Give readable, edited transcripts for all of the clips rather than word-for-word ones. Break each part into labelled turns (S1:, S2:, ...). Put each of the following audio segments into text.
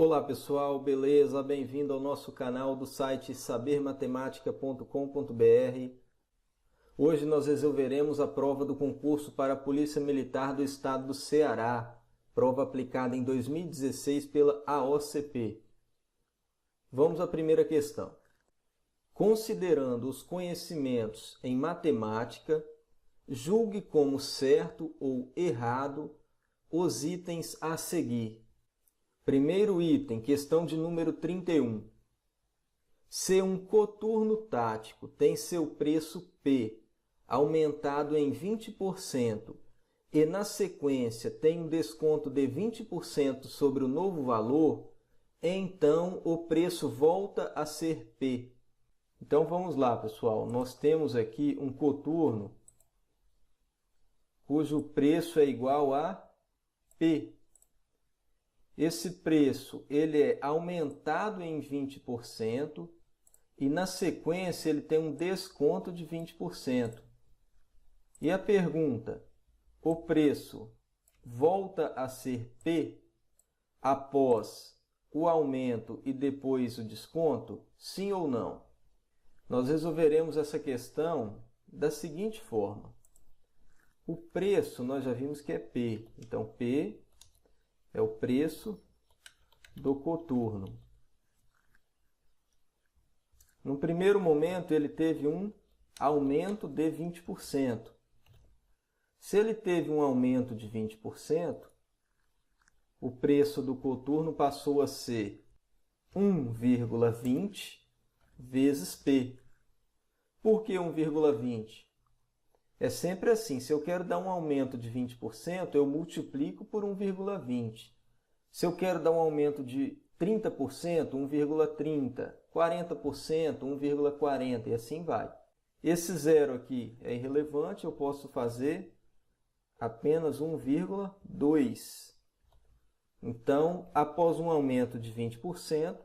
S1: Olá pessoal, beleza? Bem-vindo ao nosso canal do site sabermatematica.com.br. Hoje nós resolveremos a prova do concurso para a Polícia Militar do Estado do Ceará, prova aplicada em 2016 pela AOCP. Vamos à primeira questão. Considerando os conhecimentos em matemática, julgue como certo ou errado os itens a seguir. Primeiro item, questão de número 31. Se um coturno tático tem seu preço P aumentado em 20% e na sequência tem um desconto de 20% sobre o novo valor, então o preço volta a ser P. Então vamos lá, pessoal. Nós temos aqui um coturno cujo preço é igual a P. Esse preço ele é aumentado em 20% e na sequência ele tem um desconto de 20%. E a pergunta, o preço volta a ser P após o aumento e depois o desconto? Sim ou não? Nós resolveremos essa questão da seguinte forma. O preço nós já vimos que é P, então P é o preço do coturno. No primeiro momento, ele teve um aumento de 20%. Se ele teve um aumento de 20%, o preço do coturno passou a ser 1,20 vezes P. Por que 1,20? É sempre assim, se eu quero dar um aumento de 20%, eu multiplico por 1,20. Se eu quero dar um aumento de 30%, 1,30. 40%, 1,40 e assim vai. Esse zero aqui é irrelevante, eu posso fazer apenas 1,2. Então, após um aumento de 20%,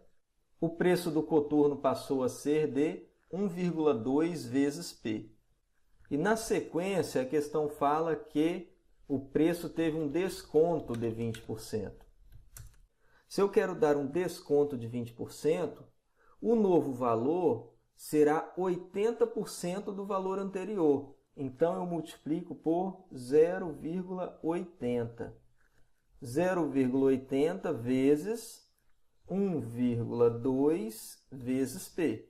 S1: o preço do coturno passou a ser de 1,2 vezes P. E na sequência, a questão fala que o preço teve um desconto de 20%. Se eu quero dar um desconto de 20%, o novo valor será 80% do valor anterior. Então, eu multiplico por 0,80. 0,80 vezes 1,2 vezes P.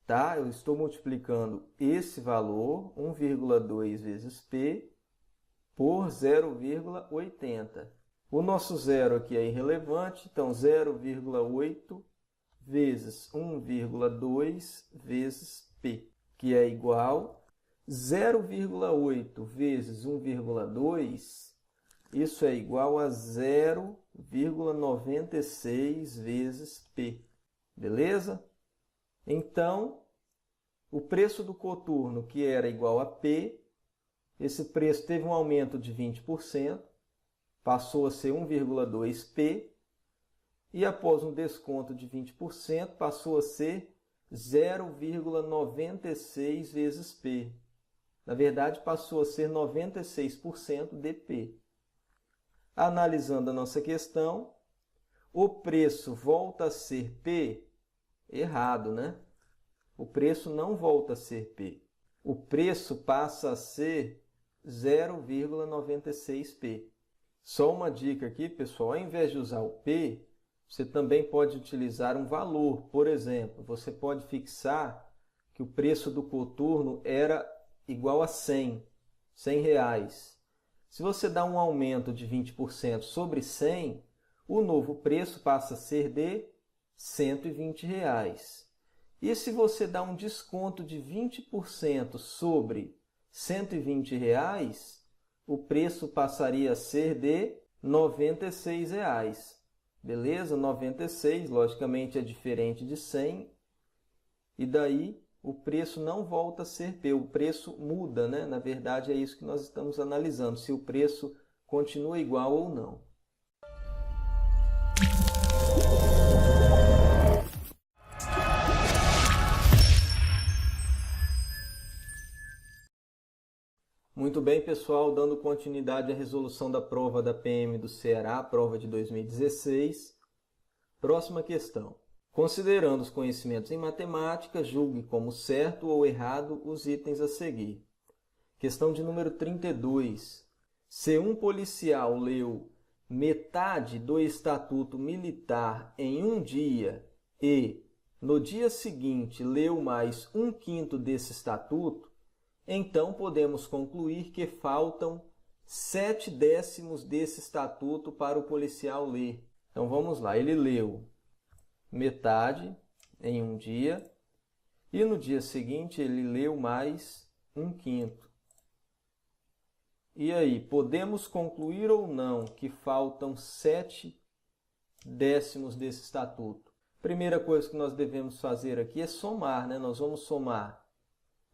S1: Tá? Eu estou multiplicando esse valor, 1,2 vezes P, por 0,80. O nosso zero aqui é irrelevante, então 0,8 vezes 1,2 vezes P, que é igual a 0,8 vezes 1,2, isso é igual a 0,96 vezes P. Beleza? Então, o preço do coturno, que era igual a P, esse preço teve um aumento de 20%, passou a ser 1,2 P, e após um desconto de 20%, passou a ser 0,96 vezes P. Na verdade, passou a ser 96% de P. Analisando a nossa questão, o preço volta a ser P? Errado, né? O preço não volta a ser P. O preço passa a ser 0,96P. Só uma dica aqui, pessoal. Ao invés de usar o P, você também pode utilizar um valor. Por exemplo, você pode fixar que o preço do coturno era igual a 100 reais. Se você dá um aumento de 20% sobre 100, o novo preço passa a ser de 120 reais. E se você dá um desconto de 20% sobre 120 reais, o preço passaria a ser de 96 reais. Beleza? 96, logicamente, é diferente de 100. E daí o preço não volta a ser P. O preço muda, né? Na verdade, é isso que nós estamos analisando, se o preço continua igual ou não. Muito bem, pessoal, dando continuidade à resolução da prova da PM do Ceará, prova de 2016. Próxima questão. Considerando os conhecimentos em matemática, julgue como certo ou errado os itens a seguir. Questão de número 32. Se um policial leu metade do Estatuto Militar em um dia e, no dia seguinte, leu mais 1/5 desse estatuto, então podemos concluir que faltam 7/10 desse estatuto para o policial ler. Então vamos lá, ele leu metade em um dia e no dia seguinte ele leu mais 1/5. E aí, podemos concluir ou não que faltam 7/10 desse estatuto? Primeira coisa que nós devemos fazer aqui é somar, né? Nós vamos somar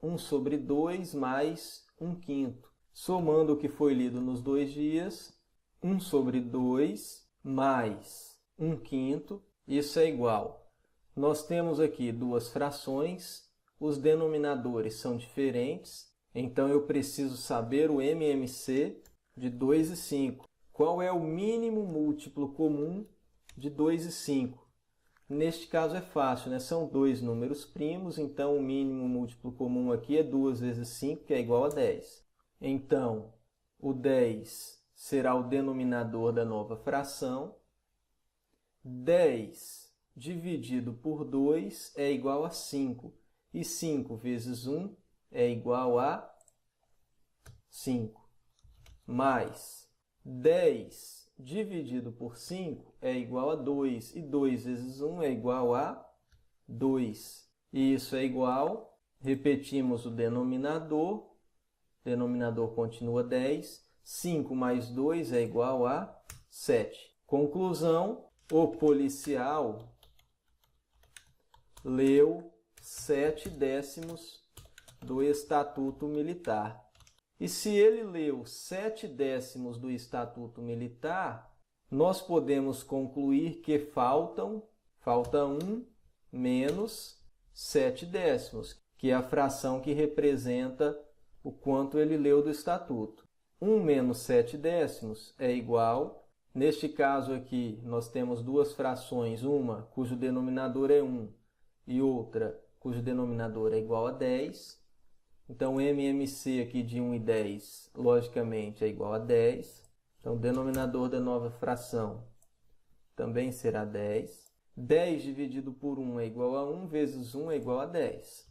S1: 1/2 mais 1/5. Somando o que foi lido nos 2 dias, 1/2 mais 1/5, isso é igual. Nós temos aqui duas frações, os denominadores são diferentes, então eu preciso saber o MMC de 2 e 5. Qual é o mínimo múltiplo comum de 2 e 5? Neste caso é fácil, né? São dois números primos, então o mínimo múltiplo comum aqui é 2 vezes 5, que é igual a 10. Então, o 10 será o denominador da nova fração. 10 dividido por 2 é igual a 5. E 5 vezes 1 é igual a 5. Mais 10 dividido por 5 é igual a 2. E 2 vezes 1 é igual a 2. E isso é igual, repetimos o denominador. O denominador continua 10. 5 mais 2 é igual a 7. Conclusão, o policial leu 7/10 do Estatuto Militar. E se ele leu 7/10 do Estatuto Militar, nós podemos concluir que falta 1 menos 7/10, que é a fração que representa o quanto ele leu do Estatuto. 1 menos 7/10 é igual, neste caso aqui nós temos duas frações, uma cujo denominador é 1 e outra cujo denominador é igual a 10. Então, o MMC aqui de 1 e 10, logicamente, é igual a 10. Então, o denominador da nova fração também será 10. 10 dividido por 1 é igual a 1, vezes 1 é igual a 10.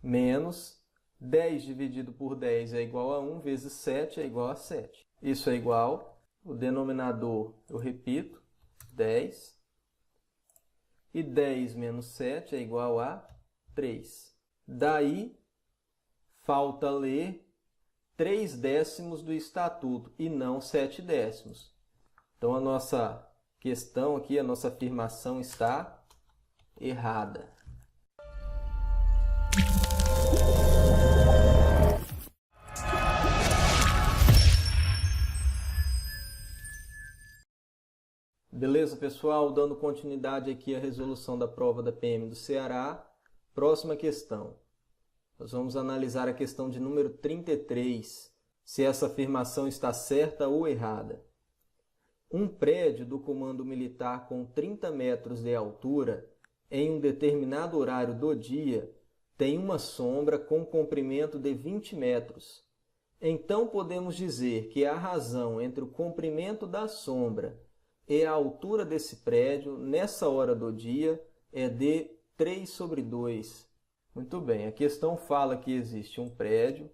S1: Menos 10 dividido por 10 é igual a 1, vezes 7 é igual a 7. Isso é igual, o denominador, eu repito, 10. E 10 menos 7 é igual a 3. Daí, falta ler 3/10 do Estatuto e não 7/10. Então, a nossa questão aqui, a nossa afirmação está errada. Beleza, pessoal? Dando continuidade aqui à resolução da prova da PM do Ceará. Próxima questão. Nós vamos analisar a questão de número 33, se essa afirmação está certa ou errada. Um prédio do comando militar com 30 metros de altura, em um determinado horário do dia, tem uma sombra com comprimento de 20 metros. Então podemos dizer que a razão entre o comprimento da sombra e a altura desse prédio, nessa hora do dia, é de 3/2. Muito bem, a questão fala que existe um prédio.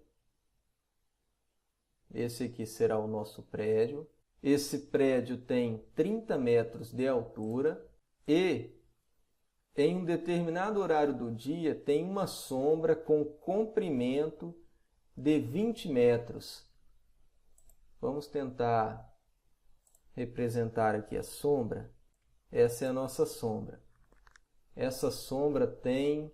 S1: Esse aqui será o nosso prédio. Esse prédio tem 30 metros de altura e, em um determinado horário do dia, tem uma sombra com comprimento de 20 metros. Vamos tentar representar aqui a sombra. Essa é a nossa sombra. Essa sombra tem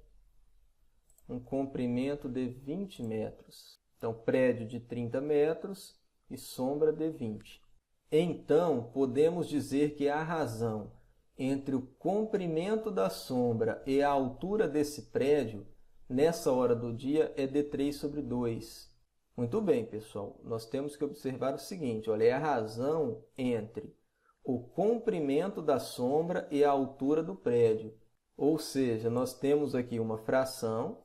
S1: um comprimento de 20 metros. Então, prédio de 30 metros e sombra de 20. Então, podemos dizer que a razão entre o comprimento da sombra e a altura desse prédio, nessa hora do dia, é de 3/2. Muito bem, pessoal. Nós temos que observar o seguinte, olha, é a razão entre o comprimento da sombra e a altura do prédio. Ou seja, nós temos aqui uma fração,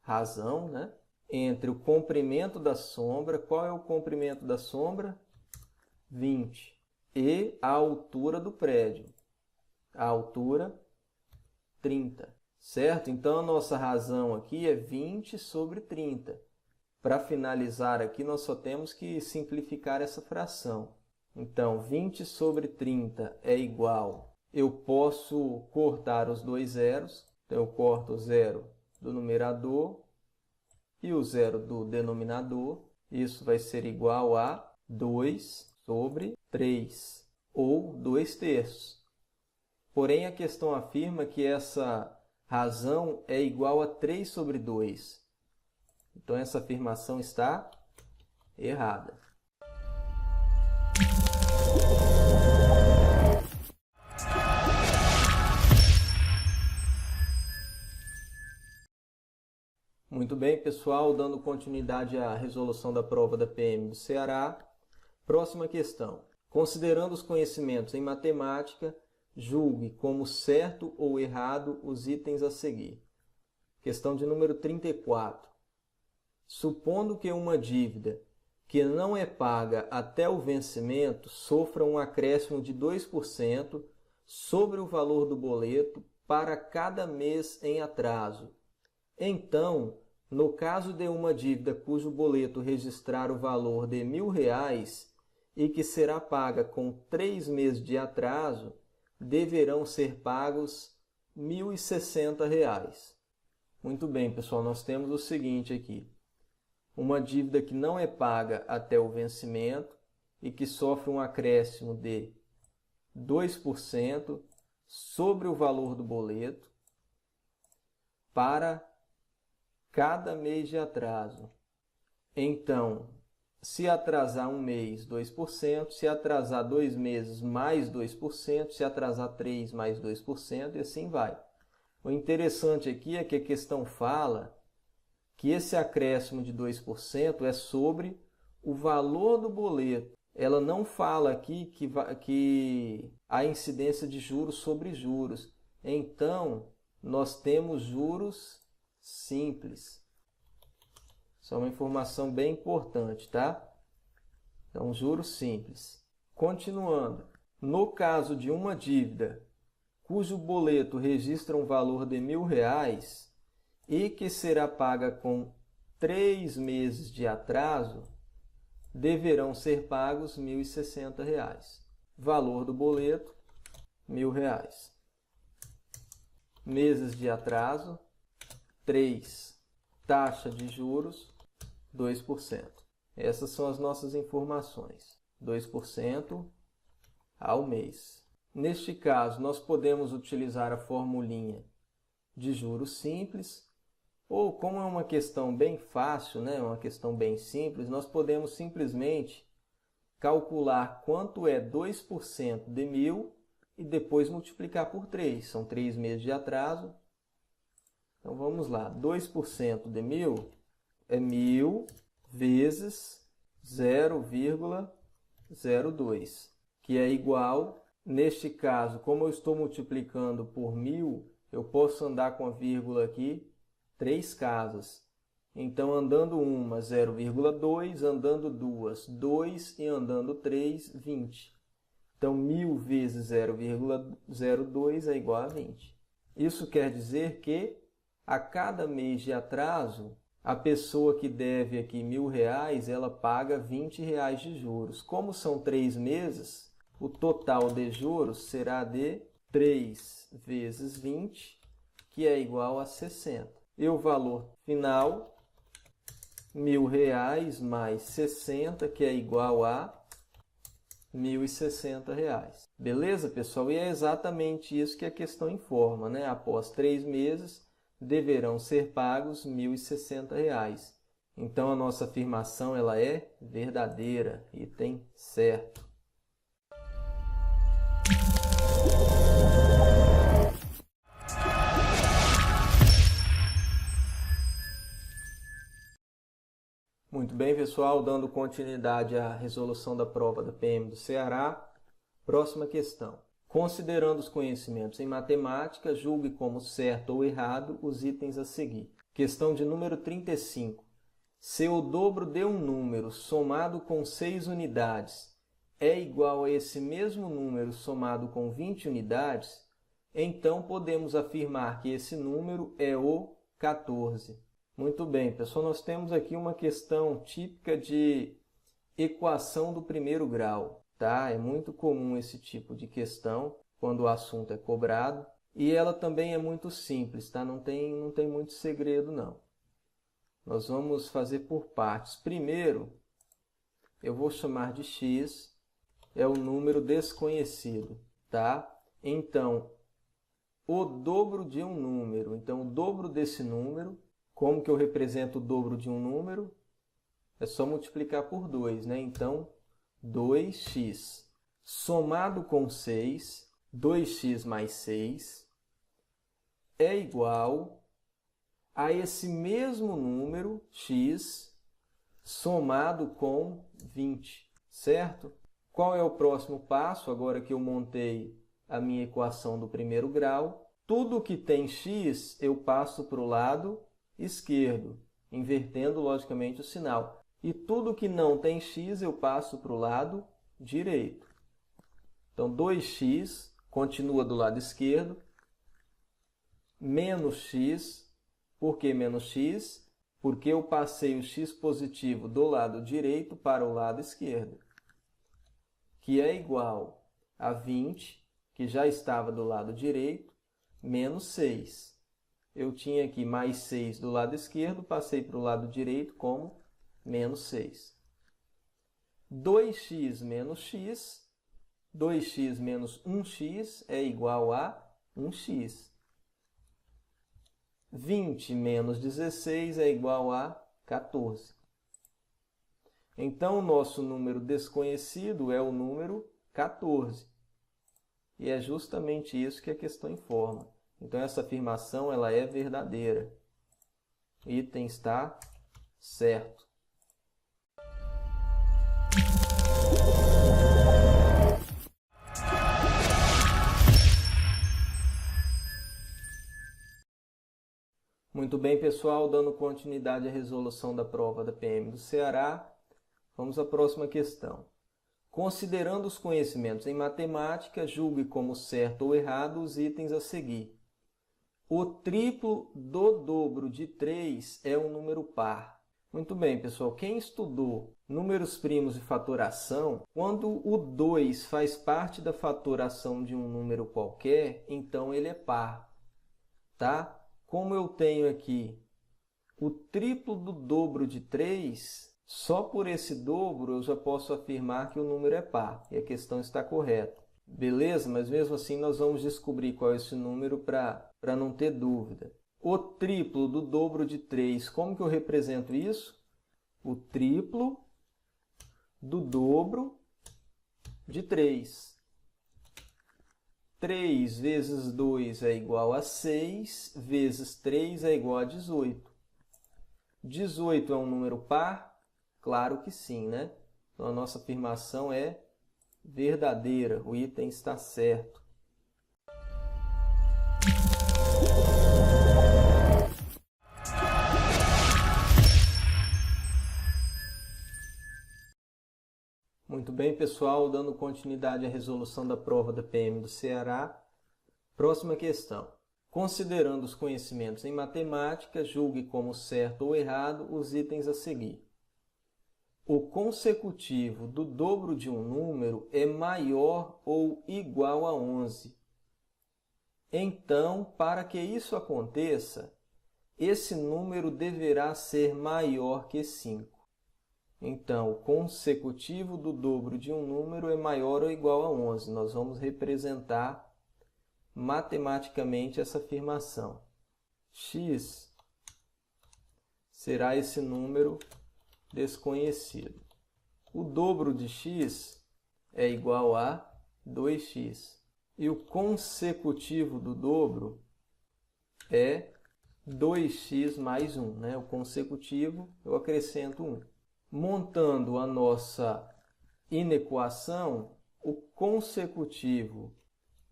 S1: razão, né? Entre o comprimento da sombra, qual é o comprimento da sombra? 20. E a altura do prédio, a altura 30, certo? Então, a nossa razão aqui é 20 sobre 30. Para finalizar aqui, nós só temos que simplificar essa fração. Então, 20 sobre 30 é igual, eu posso cortar os dois zeros, então eu corto o zero do numerador e o zero do denominador. Isso vai ser igual a 2 sobre 3, ou 2/3. Porém, a questão afirma que essa razão é igual a 3 sobre 2. Então, essa afirmação está errada. Muito bem, pessoal, dando continuidade à resolução da prova da PM do Ceará. Próxima questão. Considerando os conhecimentos em matemática, julgue como certo ou errado os itens a seguir. Questão de número 34. Supondo que uma dívida que não é paga até o vencimento sofra um acréscimo de 2% sobre o valor do boleto para cada mês em atraso. Então, no caso de uma dívida cujo boleto registrar o valor de R$1.000 e que será paga com 3 meses de atraso, deverão ser pagos R$1.060. Muito bem, pessoal, nós temos o seguinte aqui. Uma dívida que não é paga até o vencimento e que sofre um acréscimo de 2% sobre o valor do boleto para cada mês de atraso. Então, se atrasar um mês, 2%, se atrasar 2 meses, mais 2%, se atrasar 3, mais 2%, e assim vai. O interessante aqui é que a questão fala que esse acréscimo de 2% é sobre o valor do boleto. Ela não fala aqui que há incidência de juros sobre juros. Então, nós temos juros simples. Isso é uma informação bem importante, tá? Então, juros simples. Continuando. No caso de uma dívida cujo boleto registra um valor de R$1.000 e que será paga com 3 meses de atraso, deverão ser pagos R$1.060. Valor do boleto, R$1.000. Meses de atraso, 3. Taxa de juros, 2%. Essas são as nossas informações. 2% ao mês. Neste caso, nós podemos utilizar a formulinha de juros simples, ou como é uma questão bem fácil, né? Uma questão bem simples, nós podemos simplesmente calcular quanto é 2% de 1.000 e depois multiplicar por 3. São 3 meses de atraso. Então, vamos lá. 2% de 1.000 é 1.000 vezes 0,02, que é igual, neste caso, como eu estou multiplicando por 1.000, eu posso andar com a vírgula aqui 3 casas. Então, andando uma, 0,2, andando duas, 2 e andando 3, 20. Então, 1.000 vezes 0,02 é igual a 20. Isso quer dizer que a cada mês de atraso, a pessoa que deve aqui R$1.000, ela paga R$20 de juros. Como são 3 meses, o total de juros será de 3 vezes 20, que é igual a 60. E o valor final, R$1.000 mais 60, que é igual a R$1.060. Beleza, pessoal? E é exatamente isso que a questão informa, né? Após 3 meses, deverão ser pagos R$1.060. Então, a nossa afirmação ela é verdadeira, item certo. Muito bem, pessoal, dando continuidade à resolução da prova da PM do Ceará. Próxima questão. Considerando os conhecimentos em matemática, julgue como certo ou errado os itens a seguir. Questão de número 35. Se o dobro de um número somado com 6 unidades é igual a esse mesmo número somado com 20 unidades, então podemos afirmar que esse número é o 14. Muito bem, pessoal, nós temos aqui uma questão típica de equação do primeiro grau, tá? É muito comum esse tipo de questão quando o assunto é cobrado e ela também é muito simples, tá? Não tem muito segredo, não. Nós vamos fazer por partes. Primeiro, eu vou chamar de x, é o número desconhecido, tá? Então, o dobro de um número, então o dobro desse número. Como que eu represento o dobro de um número? É só multiplicar por 2, né? Então, 2x somado com 6, 2x mais 6, é igual a esse mesmo número, x, somado com 20, certo? Qual é o próximo passo, agora que eu montei a minha equação do primeiro grau? Tudo que tem x, eu passo para o lado esquerdo, invertendo logicamente o sinal. E tudo que não tem x eu passo para o lado direito. Então, 2x continua do lado esquerdo, menos x. Por que menos x? Porque eu passei o x positivo do lado direito para o lado esquerdo, que é igual a 20, que já estava do lado direito, menos 6. Eu tinha aqui mais 6 do lado esquerdo, passei para o lado direito como menos 6. 2x menos x, 2x menos 1x é igual a 1x. 20 menos 16 é igual a 14. Então, o nosso número desconhecido é o número 14. E é justamente isso que a questão informa. Então, essa afirmação ela é verdadeira. O item está certo. Muito bem, pessoal, dando continuidade à resolução da prova da PM do Ceará, vamos à próxima questão. Considerando os conhecimentos em matemática, julgue como certo ou errado os itens a seguir. O triplo do dobro de 3 é um número par. Muito bem, pessoal. Quem estudou números primos e fatoração, quando o 2 faz parte da fatoração de um número qualquer, então ele é par. Tá? Como eu tenho aqui o triplo do dobro de 3, só por esse dobro eu já posso afirmar que o número é par. E a questão está correta. Beleza? Mas mesmo assim nós vamos descobrir qual é esse número para não ter dúvida. O triplo do dobro de 3, como que eu represento isso? O triplo do dobro de 3. 3 vezes 2 é igual a 6, vezes 3 é igual a 18. 18 é um número par? Claro que sim, né? Então a nossa afirmação é verdadeira, o item está certo. Muito bem, pessoal, dando continuidade à resolução da prova da PM do Ceará. Próxima questão. Considerando os conhecimentos em matemática, julgue como certo ou errado os itens a seguir. O consecutivo do dobro de um número é maior ou igual a 11. Então, para que isso aconteça, esse número deverá ser maior que 5. Então, o consecutivo do dobro de um número é maior ou igual a 11. Nós vamos representar matematicamente essa afirmação. X será esse número desconhecido. O dobro de x é igual a 2x. E o consecutivo do dobro é 2x mais 1. Né? O consecutivo, eu acrescento 1. Montando a nossa inequação, o consecutivo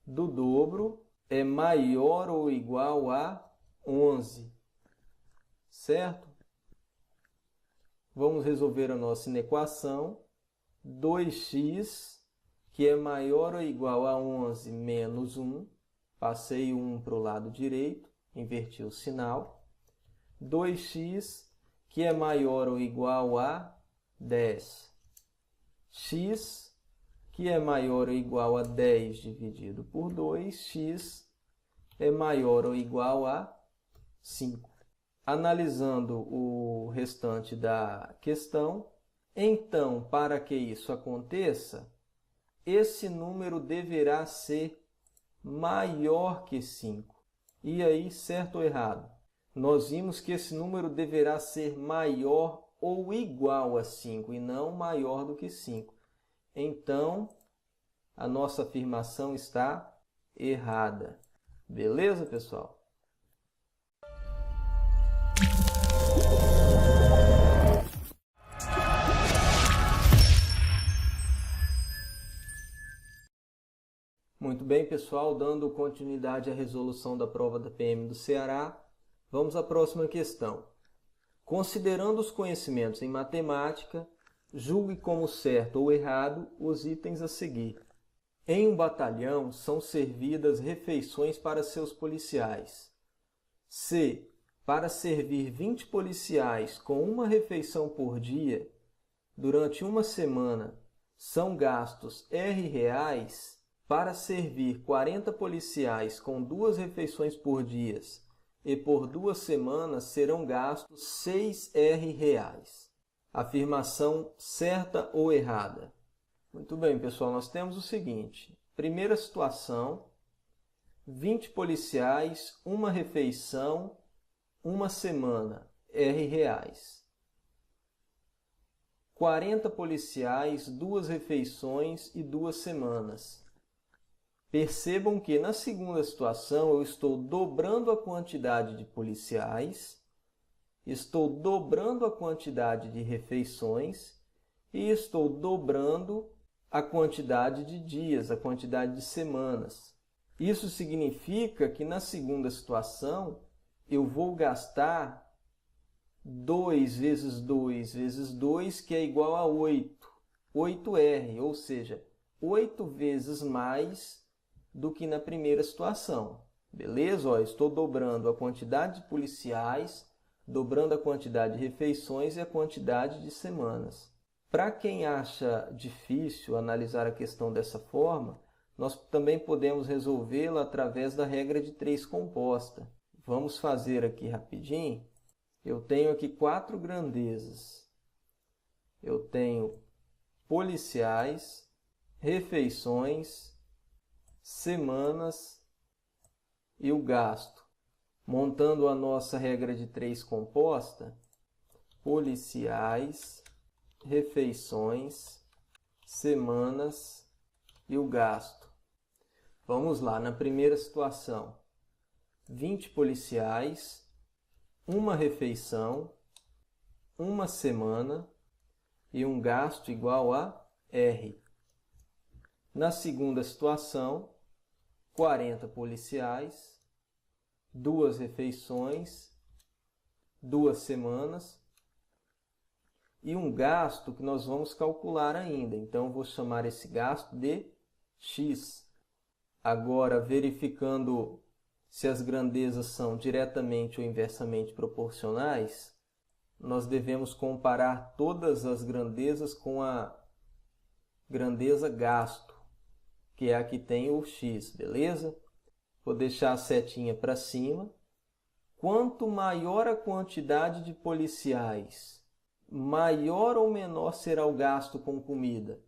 S1: do dobro é maior ou igual a 11, certo? Vamos resolver a nossa inequação. 2x, que é maior ou igual a 11 menos 1, passei o 1 para o lado direito, inverti o sinal. 2x, que é maior ou igual a 10. X, que é maior ou igual a 10 dividido por 2, x é maior ou igual a 5. Analisando o restante da questão, então, para que isso aconteça, esse número deverá ser maior que 5. E aí, certo ou errado? Nós vimos que esse número deverá ser maior ou igual a 5 e não maior do que 5. Então, a nossa afirmação está errada. Beleza, pessoal? Muito bem, pessoal, dando continuidade à resolução da prova da PM do Ceará, vamos à próxima questão. Considerando os conhecimentos em matemática, julgue como certo ou errado os itens a seguir. Em um batalhão são servidas refeições para seus policiais. Se, para servir 20 policiais com uma refeição por dia, durante uma semana, são gastos R reais, para servir 40 policiais com 2 refeições por dia e por 2 semanas serão gastos 6 R reais. Afirmação certa ou errada? Muito bem, pessoal, nós temos o seguinte. Primeira situação, 20 policiais, uma refeição, uma semana, R reais. 40 policiais, 2 refeições e 2 semanas. Percebam que na segunda situação eu estou dobrando a quantidade de policiais, estou dobrando a quantidade de refeições e estou dobrando a quantidade de dias, a quantidade de semanas. Isso significa que na segunda situação eu vou gastar 2 vezes 2 vezes 2, que é igual a 8. 8R, ou seja, 8 vezes mais do que na primeira situação. Beleza? Ó, estou dobrando a quantidade de policiais, dobrando a quantidade de refeições e a quantidade de semanas. Para quem acha difícil analisar a questão dessa forma, nós também podemos resolvê-la através da regra de 3 composta. Vamos fazer aqui rapidinho. Eu tenho aqui 4 grandezas. Eu tenho policiais, refeições, semanas e o gasto. Montando a nossa regra de 3 composta, policiais, refeições, semanas e o gasto. Vamos lá, na primeira situação, 20 policiais, uma refeição, uma semana e um gasto igual a R. Na segunda situação, 40 policiais, 2 refeições, 2 semanas e um gasto que nós vamos calcular ainda. Então, vou chamar esse gasto de X. Agora, verificando se as grandezas são diretamente ou inversamente proporcionais, nós devemos comparar todas as grandezas com a grandeza gasto, que é a que tem o X, beleza? Vou deixar a setinha para cima. Quanto maior a quantidade de policiais, maior ou menor será o gasto com comida?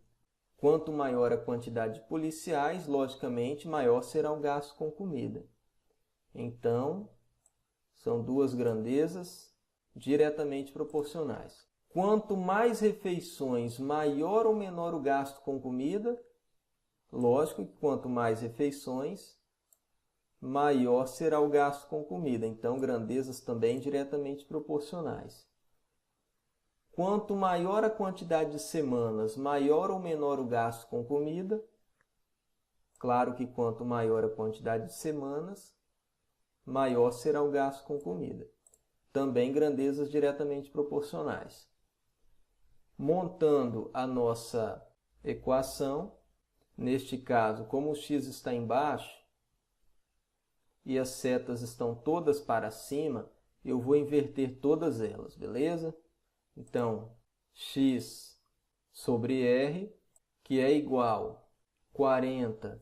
S1: Quanto maior a quantidade de policiais, logicamente, maior será o gasto com comida. Então, são duas grandezas diretamente proporcionais. Quanto mais refeições, maior ou menor o gasto com comida? Lógico que quanto mais refeições, maior será o gasto com comida. Então, grandezas também diretamente proporcionais. quanto maior a quantidade de semanas, maior ou menor o gasto com comida. Claro que quanto maior a quantidade de semanas, maior será o gasto com comida. Também grandezas diretamente proporcionais. Montando a nossa equação, neste caso, como o x está embaixo e as setas estão todas para cima, eu vou inverter todas elas, beleza? Então, x sobre r, que é igual a 40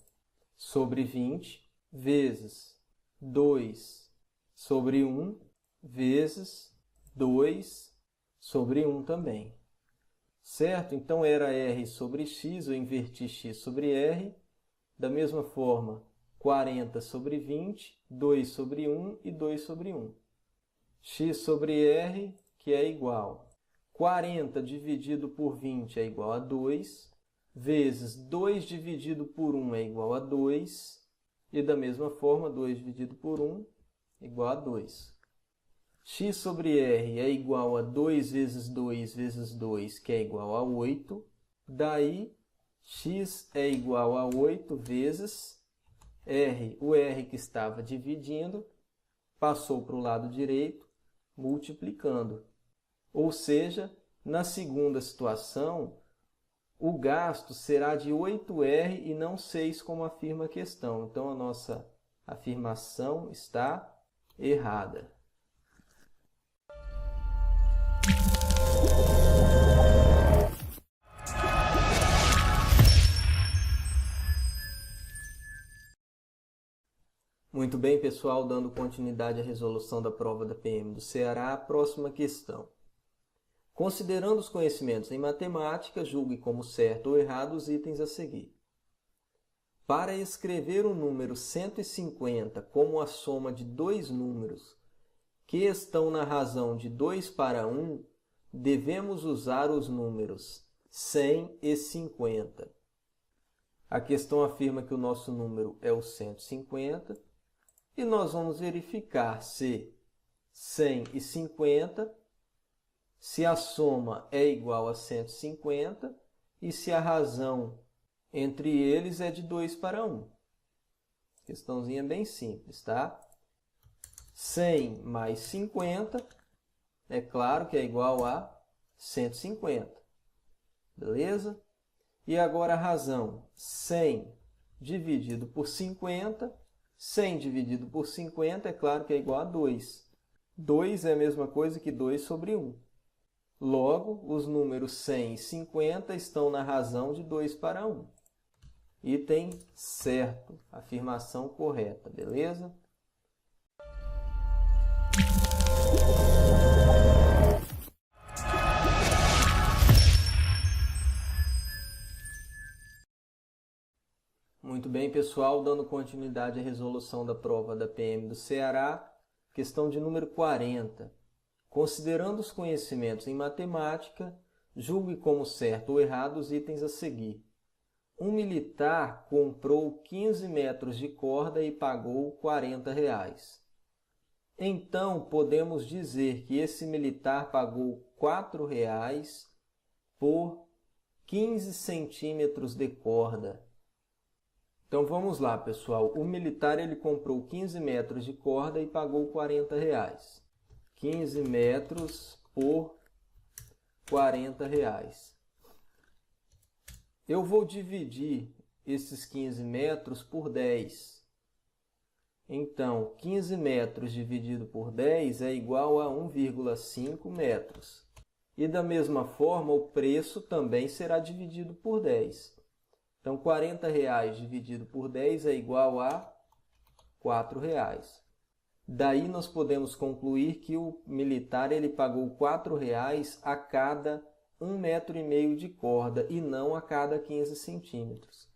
S1: sobre 20, vezes 2 sobre 1, vezes 2 sobre 1 também. Certo? Então, era r sobre x, eu inverti x sobre r. Da mesma forma, 40 sobre 20, 2 sobre 1 e 2 sobre 1. X sobre r, que é igual a 40 dividido por 20 é igual a 2, vezes 2 dividido por 1 é igual a 2, e da mesma forma, 2 dividido por 1 é igual a 2. X sobre r é igual a 2 vezes 2 vezes 2, que é igual a 8. Daí, x é igual a 8 vezes r. O r que estava dividindo passou para o lado direito, multiplicando. Ou seja, na segunda situação, o gasto será de 8R e não 6, como afirma a questão. Então, a nossa afirmação está errada. Muito bem, pessoal, dando continuidade à resolução da prova da PM do Ceará, a próxima questão. Considerando os conhecimentos em matemática, julgue como certo ou errado os itens a seguir. Para escrever o número 150 como a soma de dois números que estão na razão de 2 para 1, devemos usar os números 100 e 50. A questão afirma que o nosso número é o 150 e nós vamos verificar se 100 e 50, se a soma é igual a 150 e se a razão entre eles é de 2 para 1. Questãozinha bem simples, tá? 100 mais 50, é claro que é igual a 150. Beleza? E agora a razão, 100 dividido por 50. 100 dividido por 50, é claro que é igual a 2. 2 é a mesma coisa que 2 sobre 1. Logo, os números 100 e 50 estão na razão de 2 para 1. Item certo, afirmação correta, beleza? Muito bem, pessoal, dando continuidade à resolução da prova da PM do Ceará, questão de número 40. Considerando os conhecimentos em matemática, julgue como certo ou errado os itens a seguir. Um militar comprou 15 metros de corda e pagou R$40. Então, podemos dizer que esse militar pagou R$4 por 15 centímetros de corda. Então, vamos lá, pessoal. O militar ele comprou 15 metros de corda e pagou R$40. 15 metros por R$40. Eu vou dividir esses 15 metros por 10. Então, 15 metros dividido por 10 é igual a 1,5 metros. E da mesma forma, o preço também será dividido por 10. Então, R$40 dividido por 10 é igual a R$4. Daí, nós podemos concluir que o militar ele pagou R$4 a cada 1,5 metro de corda e não a cada 15 centímetros.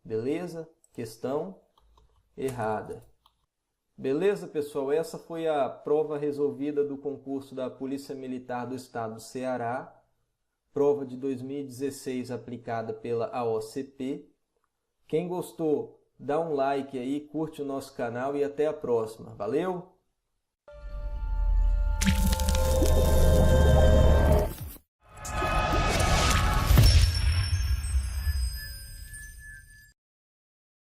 S1: Beleza? Questão errada. Beleza, pessoal? Essa foi a prova resolvida do concurso da Polícia Militar do Estado do Ceará. Prova de 2016 aplicada pela AOCP. Quem gostou, dá um like aí, curte o nosso canal e até a próxima. Valeu!